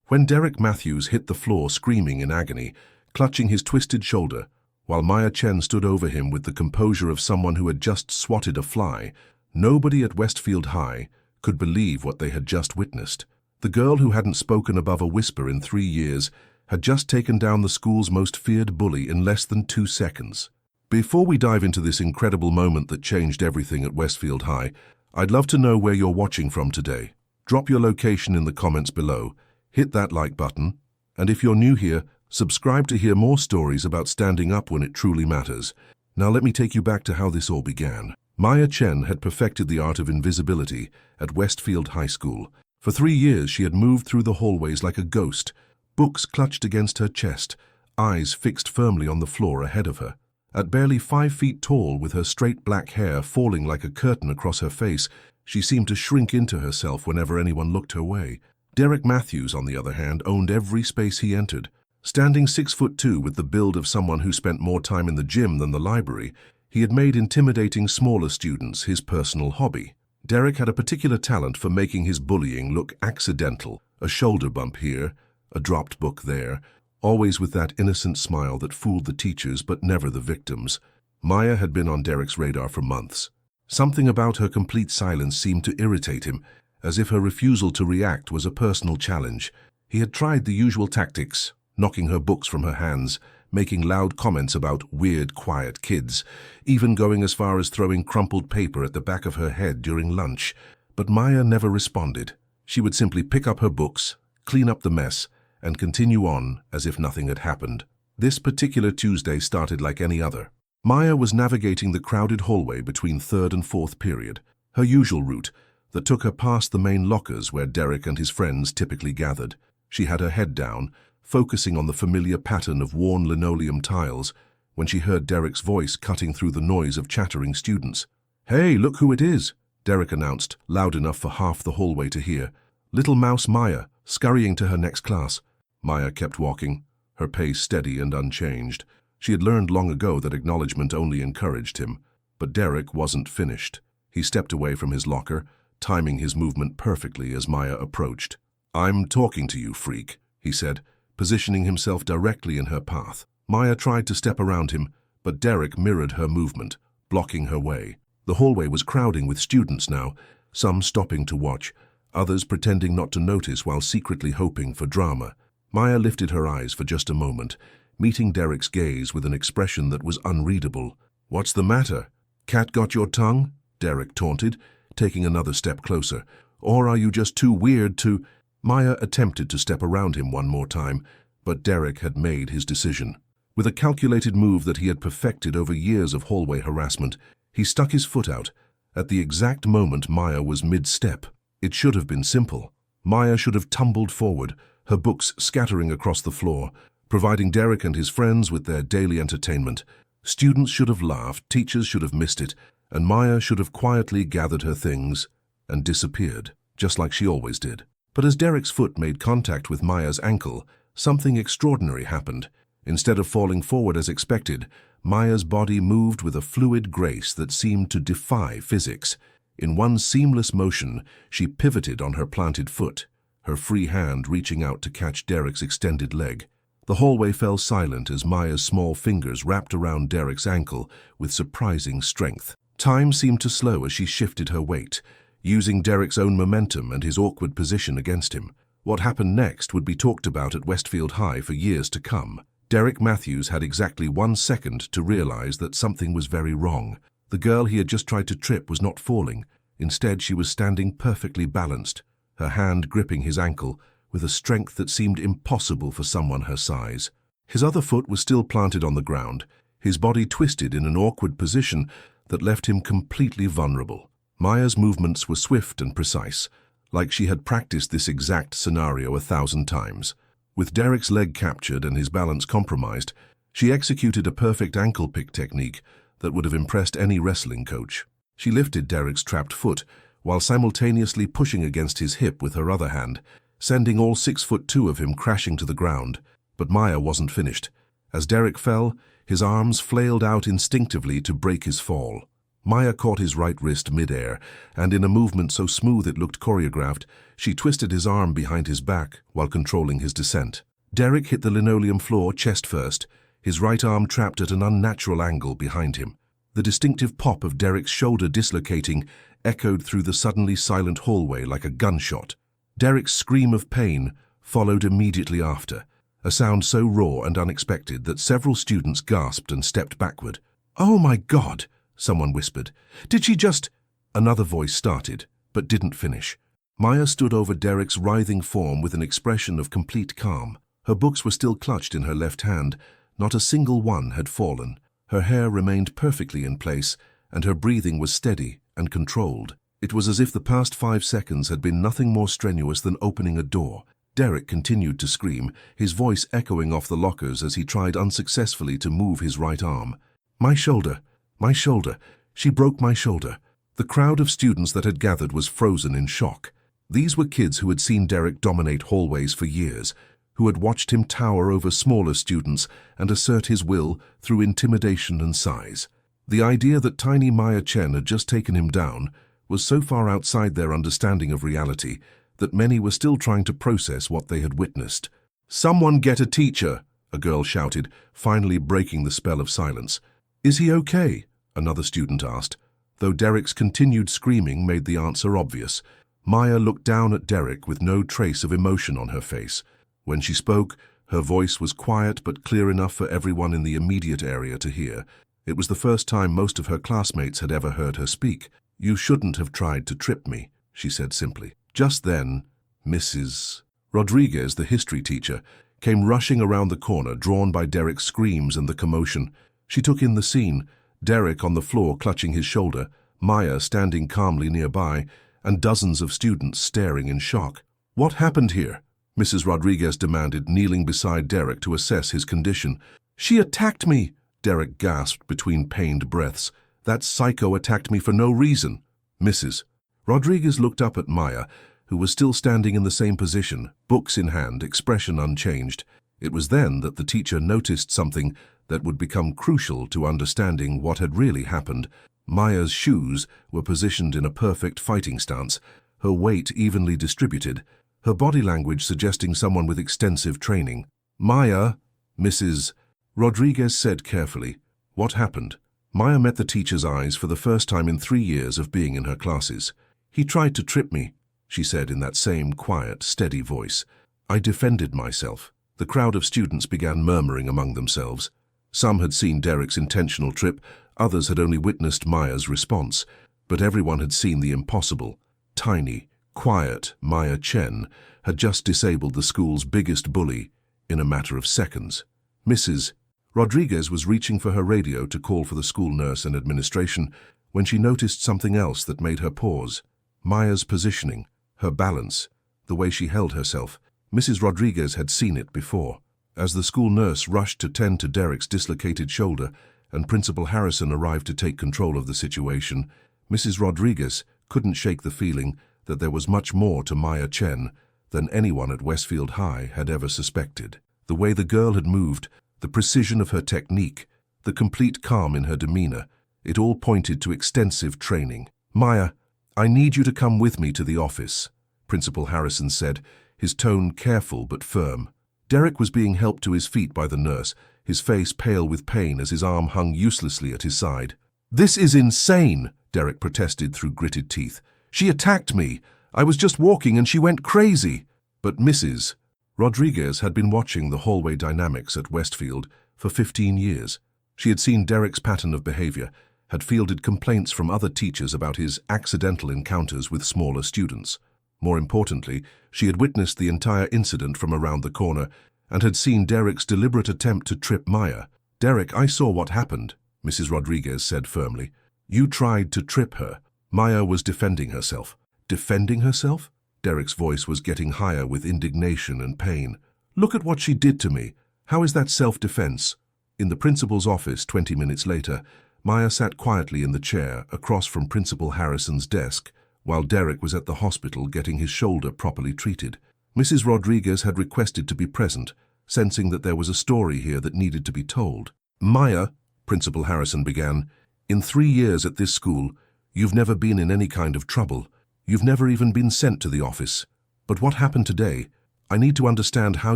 When Derek Matthews hit the floor screaming in agony, clutching his twisted shoulder, while Maya Chen stood over him with the composure of someone who had just swatted a fly, nobody at Westfield High could believe what they had just witnessed. The girl who hadn't spoken above a whisper in 3 years had just taken down the school's most feared bully in less than 2 seconds. Before we dive into this incredible moment that changed everything at Westfield High, I'd love to know where you're watching from today. Drop your location in the comments below, hit that like button, and if you're new here, subscribe to hear more stories about standing up when it truly matters. Now let me take you back to how this all began. Maya Chen had perfected the art of invisibility at Westfield High School. For 3 years she had moved through the hallways like a ghost, books clutched against her chest, eyes fixed firmly on the floor ahead of her. At barely 5 feet tall, with her straight black hair falling like a curtain across her face, she seemed to shrink into herself whenever anyone looked her way. Derek Matthews, on the other hand, owned every space he entered. Standing 6'2" with the build of someone who spent more time in the gym than the library, he had made intimidating smaller students his personal hobby. Derek had a particular talent for making his bullying look accidental, a shoulder bump here, a dropped book there, always with that innocent smile that fooled the teachers but never the victims. Maya had been on Derek's radar for months. Something about her complete silence seemed to irritate him, as if her refusal to react was a personal challenge. He had tried the usual tactics, knocking her books from her hands, making loud comments about weird, quiet kids, even going as far as throwing crumpled paper at the back of her head during lunch. But Maya never responded. She would simply pick up her books, clean up the mess, and continue on as if nothing had happened. This particular Tuesday started like any other. Maya was navigating the crowded hallway between 3rd and 4th period, her usual route that took her past the main lockers where Derek and his friends typically gathered. She had her head down, focusing on the familiar pattern of worn linoleum tiles, when she heard Derek's voice cutting through the noise of chattering students. "Hey, look who it is," Derek announced, loud enough for half the hallway to hear. "Little Mouse Maya, scurrying to her next class." Maya kept walking, her pace steady and unchanged. She had learned long ago that acknowledgement only encouraged him. But Derek wasn't finished. He stepped away from his locker, timing his movement perfectly as Maya approached. "I'm talking to you, freak," he said, positioning himself directly in her path. Maya tried to step around him, but Derek mirrored her movement, blocking her way. The hallway was crowding with students now, some stopping to watch, others pretending not to notice while secretly hoping for drama. Maya lifted her eyes for just a moment, meeting Derek's gaze with an expression that was unreadable. "What's the matter? Cat got your tongue?" Derek taunted, taking another step closer. "Or are you just too weird to—" Maya attempted to step around him one more time, but Derek had made his decision. With a calculated move that he had perfected over years of hallway harassment, he stuck his foot out. At the exact moment Maya was mid-step. It should have been simple. Maya should have tumbled forward, her books scattering across the floor, providing Derek and his friends with their daily entertainment. Students should have laughed, teachers should have missed it, and Maya should have quietly gathered her things and disappeared, just like she always did. But as Derek's foot made contact with Maya's ankle, something extraordinary happened. Instead of falling forward as expected, Maya's body moved with a fluid grace that seemed to defy physics. In one seamless motion, she pivoted on her planted foot, her free hand reaching out to catch Derek's extended leg. The hallway fell silent as Maya's small fingers wrapped around Derek's ankle with surprising strength. Time seemed to slow as she shifted her weight, using Derek's own momentum and his awkward position against him. What happened next would be talked about at Westfield High for years to come. Derek Matthews had exactly 1 second to realize that something was very wrong. The girl he had just tried to trip was not falling. Instead, she was standing perfectly balanced, her hand gripping his ankle with a strength that seemed impossible for someone her size. His other foot was still planted on the ground, his body twisted in an awkward position that left him completely vulnerable. Maya's movements were swift and precise, like she had practiced this exact scenario 1,000 times. With Derek's leg captured and his balance compromised, she executed a perfect ankle pick technique that would have impressed any wrestling coach. She lifted Derek's trapped foot while simultaneously pushing against his hip with her other hand, sending all 6'2" of him crashing to the ground. But Maya wasn't finished. As Derek fell, his arms flailed out instinctively to break his fall. Maya caught his right wrist mid-air, and in a movement so smooth it looked choreographed, she twisted his arm behind his back while controlling his descent. Derek hit the linoleum floor chest first, his right arm trapped at an unnatural angle behind him. The distinctive pop of Derek's shoulder dislocating echoed through the suddenly silent hallway like a gunshot. Derek's scream of pain followed immediately after, a sound so raw and unexpected that several students gasped and stepped backward. "Oh my God!" someone whispered. "Did she just—" Another voice started, but didn't finish. Maya stood over Derek's writhing form with an expression of complete calm. Her books were still clutched in her left hand. Not a single one had fallen. Her hair remained perfectly in place, and her breathing was steady and controlled. It was as if the past 5 seconds had been nothing more strenuous than opening a door. Derek continued to scream, his voice echoing off the lockers as he tried unsuccessfully to move his right arm. "My shoulder! My shoulder! She broke my shoulder!" The crowd of students that had gathered was frozen in shock. These were kids who had seen Derek dominate hallways for years, who had watched him tower over smaller students and assert his will through intimidation and size. The idea that tiny Maya Chen had just taken him down was so far outside their understanding of reality that many were still trying to process what they had witnessed. "Someone get a teacher!" a girl shouted, finally breaking the spell of silence. "Is he okay?" another student asked, though Derek's continued screaming made the answer obvious. Maya looked down at Derek with no trace of emotion on her face. When she spoke, her voice was quiet but clear enough for everyone in the immediate area to hear. It was the first time most of her classmates had ever heard her speak. "You shouldn't have tried to trip me," she said simply. Just then, Mrs. Rodriguez, the history teacher, came rushing around the corner, drawn by Derek's screams and the commotion. She took in the scene, Derek on the floor clutching his shoulder, Maya standing calmly nearby, and dozens of students staring in shock. "What happened here?" Mrs. Rodriguez demanded, kneeling beside Derek to assess his condition. "She attacked me!" Derek gasped between pained breaths. "That psycho attacked me for no reason." Mrs. Rodriguez looked up at Maya, who was still standing in the same position, books in hand, expression unchanged. It was then that the teacher noticed something that would become crucial to understanding what had really happened. Maya's shoes were positioned in a perfect fighting stance, her weight evenly distributed, her body language suggesting someone with extensive training. "Maya," Mrs. Rodriguez said carefully. "What happened?" Maya met the teacher's eyes for the first time in 3 years of being in her classes. "He tried to trip me," she said in that same quiet, steady voice. "I defended myself." The crowd of students began murmuring among themselves. Some had seen Derek's intentional trip, others had only witnessed Maya's response, but everyone had seen the impossible. Tiny, quiet Maya Chen had just disabled the school's biggest bully in a matter of seconds. Mrs. Rodriguez was reaching for her radio to call for the school nurse and administration when she noticed something else that made her pause. Maya's positioning, her balance, the way she held herself. Mrs. Rodriguez had seen it before. As the school nurse rushed to tend to Derek's dislocated shoulder and Principal Harrison arrived to take control of the situation, Mrs. Rodriguez couldn't shake the feeling that there was much more to Maya Chen than anyone at Westfield High had ever suspected. The way the girl had moved, the precision of her technique, the complete calm in her demeanor, it all pointed to extensive training. "Maya, I need you to come with me to the office," Principal Harrison said, his tone careful but firm. Derek was being helped to his feet by the nurse, his face pale with pain as his arm hung uselessly at his side. "This is insane," Derek protested through gritted teeth. "She attacked me. I was just walking and she went crazy." But Mrs. Rodriguez had been watching the hallway dynamics at Westfield for 15 years. She had seen Derek's pattern of behavior, had fielded complaints from other teachers about his accidental encounters with smaller students. More importantly, she had witnessed the entire incident from around the corner and had seen Derek's deliberate attempt to trip Maya. "Derek, I saw what happened," Mrs. Rodriguez said firmly. "You tried to trip her." Maya was defending herself. Defending herself? Derek's voice was getting higher with indignation and pain. "Look at what she did to me. How is that self-defense?" In the principal's office 20 minutes later, Maya sat quietly in the chair across from Principal Harrison's desk, while Derek was at the hospital getting his shoulder properly treated. Mrs. Rodriguez had requested to be present, sensing that there was a story here that needed to be told. "Maya," Principal Harrison began, In 3 years at this school, you've never been in any kind of trouble. You've never even been sent to the office. But what happened today? I need to understand how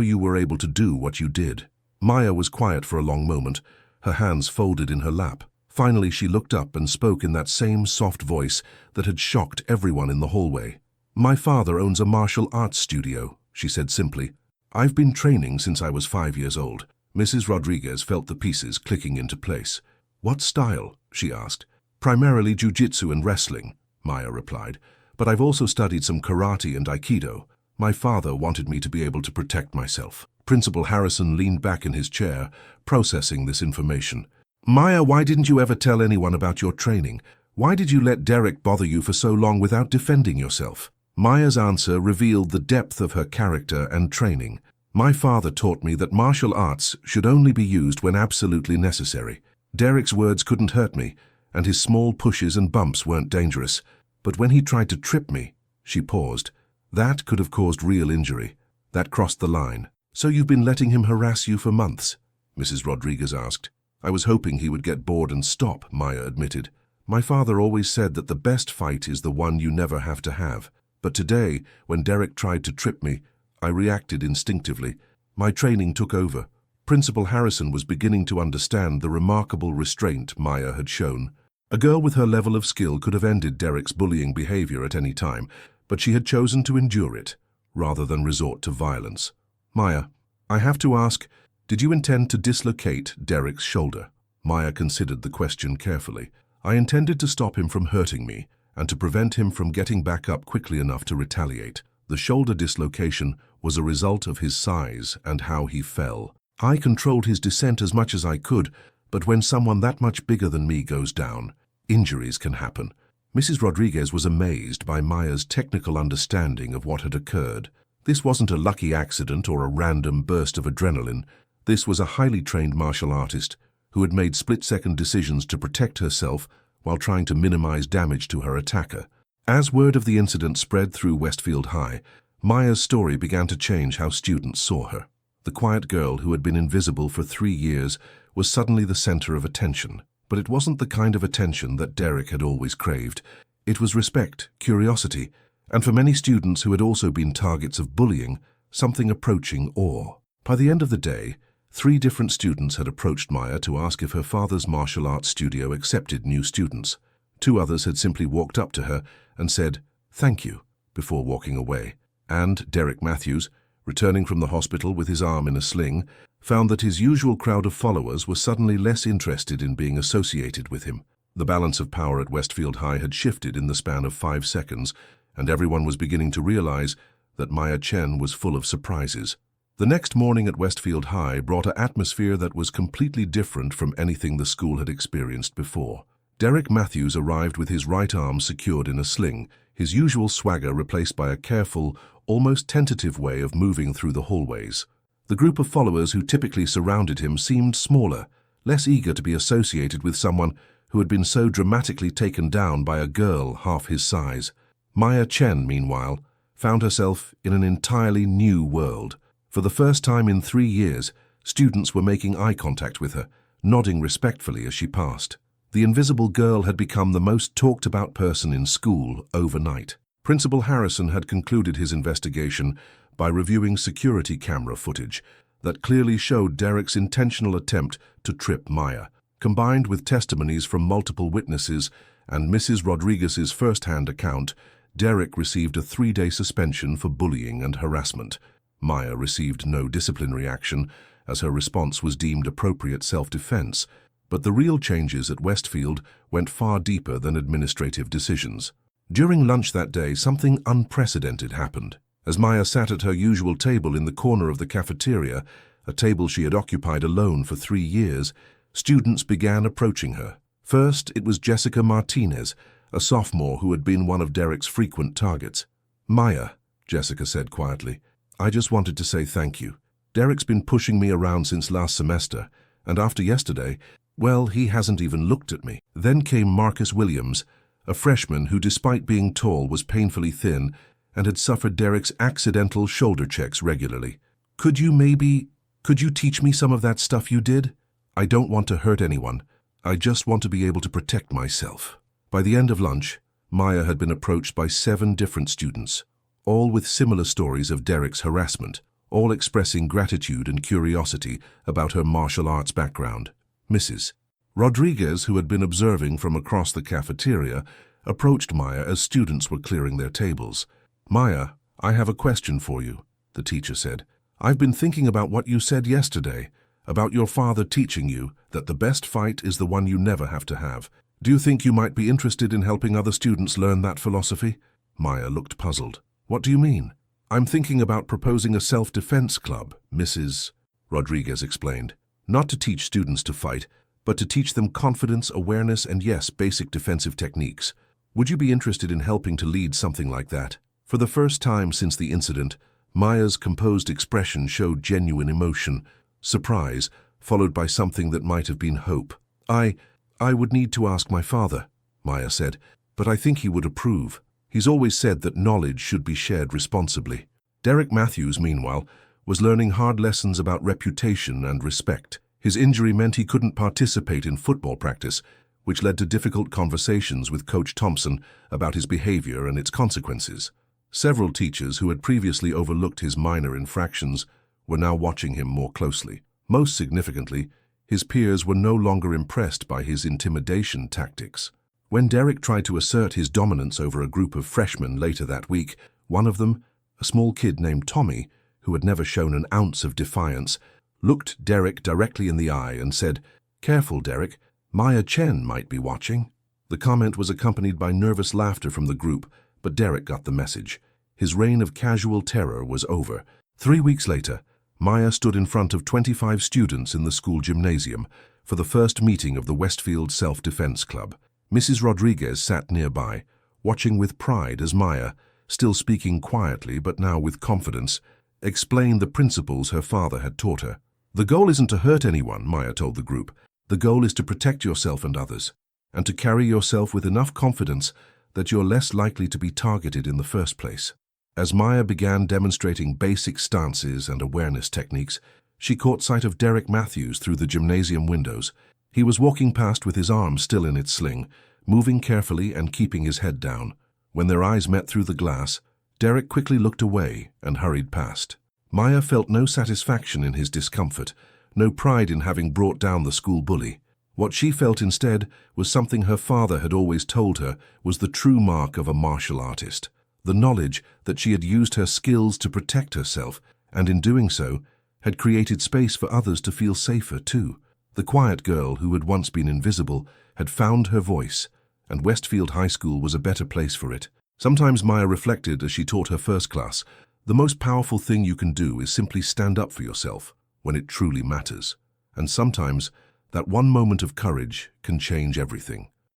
you were able to do what you did." Maya was quiet for a long moment, her hands folded in her lap. Finally, she looked up and spoke in that same soft voice that had shocked everyone in the hallway. "My father owns a martial arts studio," she said simply. "I've been training since I was 5 years old." Mrs. Rodriguez felt the pieces clicking into place. "What style?" she asked. "Primarily jiu-jitsu and wrestling," Maya replied. "But I've also studied some karate and aikido. My father wanted me to be able to protect myself." Principal Harrison leaned back in his chair, processing this information. "Maya, why didn't you ever tell anyone about your training? Why did you let Derek bother you for so long without defending yourself?" Maya's answer revealed the depth of her character and training. "My father taught me that martial arts should only be used when absolutely necessary. Derek's words couldn't hurt me, and his small pushes and bumps weren't dangerous. But when he tried to trip me," she paused, "that could have caused real injury. That crossed the line." "So you've been letting him harass you for months?" Mrs. Rodriguez asked. "I was hoping he would get bored and stop," Maya admitted. "My father always said that the best fight is the one you never have to have. But today, when Derek tried to trip me, I reacted instinctively. My training took over." Principal Harrison was beginning to understand the remarkable restraint Maya had shown. A girl with her level of skill could have ended Derek's bullying behavior at any time, but she had chosen to endure it, rather than resort to violence. "Maya, I have to ask, did you intend to dislocate Derek's shoulder?" Maya considered the question carefully. "I intended to stop him from hurting me, and to prevent him from getting back up quickly enough to retaliate. The shoulder dislocation was a result of his size and how he fell. I controlled his descent as much as I could, but when someone that much bigger than me goes down, injuries can happen." Mrs. Rodriguez was amazed by Maya's technical understanding of what had occurred. This wasn't a lucky accident or a random burst of adrenaline. This was a highly trained martial artist who had made split-second decisions to protect herself while trying to minimize damage to her attacker. As word of the incident spread through Westfield High, Maya's story began to change how students saw her. The quiet girl who had been invisible for 3 years was suddenly the center of attention. But it wasn't the kind of attention that Derek had always craved. It was respect, curiosity, and for many students who had also been targets of bullying, something approaching awe. By the end of the day, 3 different students had approached Maya to ask if her father's martial arts studio accepted new students. 2 others had simply walked up to her and said, "Thank you," before walking away. And Derek Matthews, returning from the hospital with his arm in a sling, found that his usual crowd of followers were suddenly less interested in being associated with him. The balance of power at Westfield High had shifted in the span of 5 seconds, and everyone was beginning to realize that Maya Chen was full of surprises. The next morning at Westfield High brought an atmosphere that was completely different from anything the school had experienced before. Derek Matthews arrived with his right arm secured in a sling, his usual swagger replaced by a careful, almost tentative way of moving through the hallways. The group of followers who typically surrounded him seemed smaller, less eager to be associated with someone who had been so dramatically taken down by a girl half his size. Maya Chen, meanwhile, found herself in an entirely new world. For the first time in 3 years, students were making eye contact with her, nodding respectfully as she passed. The invisible girl had become the most talked-about person in school overnight. Principal Harrison had concluded his investigation by reviewing security camera footage that clearly showed Derek's intentional attempt to trip Maya. Combined with testimonies from multiple witnesses and Mrs. Rodriguez's first-hand account, Derek received a 3-day suspension for bullying and harassment. Maya received no disciplinary action, as her response was deemed appropriate self-defense. But the real changes at Westfield went far deeper than administrative decisions. During lunch that day, something unprecedented happened. As Maya sat at her usual table in the corner of the cafeteria, a table she had occupied alone for 3 years, students began approaching her. First, it was Jessica Martinez, a sophomore who had been one of Derek's frequent targets. "Maya," Jessica said quietly, "I just wanted to say thank you. Derek's been pushing me around since last semester, and after yesterday, well, he hasn't even looked at me." Then came Marcus Williams, a freshman who, despite being tall, was painfully thin and had suffered Derek's accidental shoulder checks regularly. Could you teach me some of that stuff you did? I don't want to hurt anyone. I just want to be able to protect myself. By the end of lunch, Maya had been approached by 7 different students, all with similar stories of Derek's harassment, all expressing gratitude and curiosity about her martial arts background. Mrs. Rodriguez, who had been observing from across the cafeteria, approached Maya as students were clearing their tables. "Maya, I have a question for you," the teacher said. "I've been thinking about what you said yesterday, about your father teaching you that the best fight is the one you never have to have. Do you think you might be interested in helping other students learn that philosophy?" Maya looked puzzled. "What do you mean?" "I'm thinking about proposing a self-defense club," Mrs. Rodriguez explained. "Not to teach students to fight, but to teach them confidence, awareness, and yes, basic defensive techniques. Would you be interested in helping to lead something like that?" For the first time since the incident, Maya's composed expression showed genuine emotion, surprise, followed by something that might have been hope. I would need to ask my father," Maya said, "but I think he would approve. He's always said that knowledge should be shared responsibly." Derek Matthews, meanwhile, was learning hard lessons about reputation and respect. His injury meant he couldn't participate in football practice, which led to difficult conversations with Coach Thompson about his behavior and its consequences. Several teachers who had previously overlooked his minor infractions were now watching him more closely. Most significantly, his peers were no longer impressed by his intimidation tactics. When Derek tried to assert his dominance over a group of freshmen later that week, one of them, a small kid named Tommy, who had never shown an ounce of defiance, looked Derek directly in the eye and said, "Careful, Derek, Maya Chen might be watching." The comment was accompanied by nervous laughter from the group, but Derek got the message. His reign of casual terror was over. 3 weeks later, Maya stood in front of 25 students in the school gymnasium for the first meeting of the Westfield Self-Defense Club. Mrs. Rodriguez sat nearby, watching with pride as Maya, still speaking quietly but now with confidence, explained the principles her father had taught her. "The goal isn't to hurt anyone," Maya told the group. "The goal is to protect yourself and others, and to carry yourself with enough confidence that you're less likely to be targeted in the first place." As Maya began demonstrating basic stances and awareness techniques, she caught sight of Derek Matthews through the gymnasium windows. He was walking past with his arm still in its sling, moving carefully and keeping his head down. When their eyes met through the glass, Derek quickly looked away and hurried past. Maya felt no satisfaction in his discomfort, no pride in having brought down the school bully. What she felt instead was something her father had always told her was the true mark of a martial artist. The knowledge that she had used her skills to protect herself, and in doing so, had created space for others to feel safer too. The quiet girl who had once been invisible had found her voice, and Westfield High School was a better place for it. Sometimes Maya reflected as she taught her first class, the most powerful thing you can do is simply stand up for yourself when it truly matters. And sometimes, that one moment of courage can change everything.